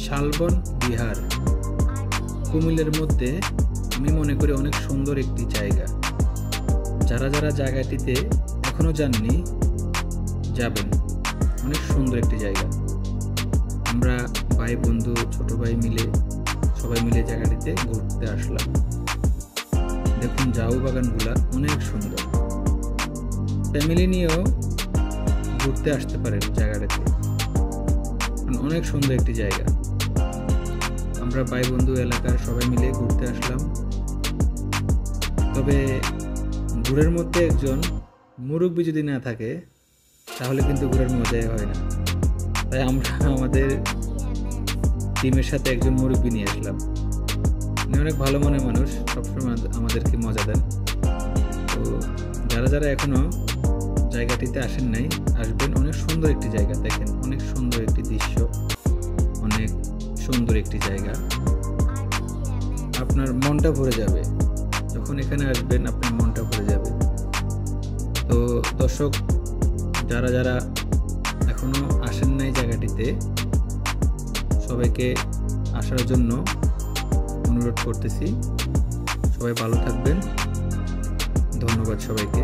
শালবন বিহার কুমিল্লার মধ্যে আমি মনে করি অনেক সুন্দর একটি জায়গা। যারা যারা জায়গাটিতে এখনো যাননি যাবেন, অনেক সুন্দর একটি জায়গা। আমরা ভাই বন্ধু ছোট ভাই মিলে সবাই মিলে জায়গাটিতে ঘুরতে আসলাম। দেখুন ঝাউ বাগানগুলা অনেক সুন্দর, ফ্যামিলি নিয়েও ঘুরতে আসতে পারেন জায়গাটাতে, অনেক সুন্দর একটি জায়গা। আমরা ভাই বন্ধু এলাকার সবাই মিলে ঘুরতে আসলাম। তবে ঘুরের মধ্যে একজন মুরব্বী যদি না থাকে তাহলে কিন্তু ঘুরের মজাই হয় না। তাই আমরা আমাদের টিমের সাথে একজন মুরব্বী নিয়ে আসলাম। উনি অনেক ভালো মনের মানুষ, সবসময় আমাদেরকে মজা দেন। তো যারা যারা এখনো জায়গাটিতে আসেন নাই আসবেন, অনেক সুন্দর একটি জায়গা। দেখেন অনেক সুন্দর একটি দৃশ্য, অনেক সুন্দর একটি জায়গা। আপনার মনটা ভরে যাবে যখন এখানে আসবেন, আপনার মনটা ভরে যাবে। তো দর্শক, যারা যারা এখনো আসেন নাই জায়গাটিতে, সবাইকে আসার জন্য অনুরোধ করতেছি। সবাই ভালো থাকবেন, ধন্যবাদ সবাইকে।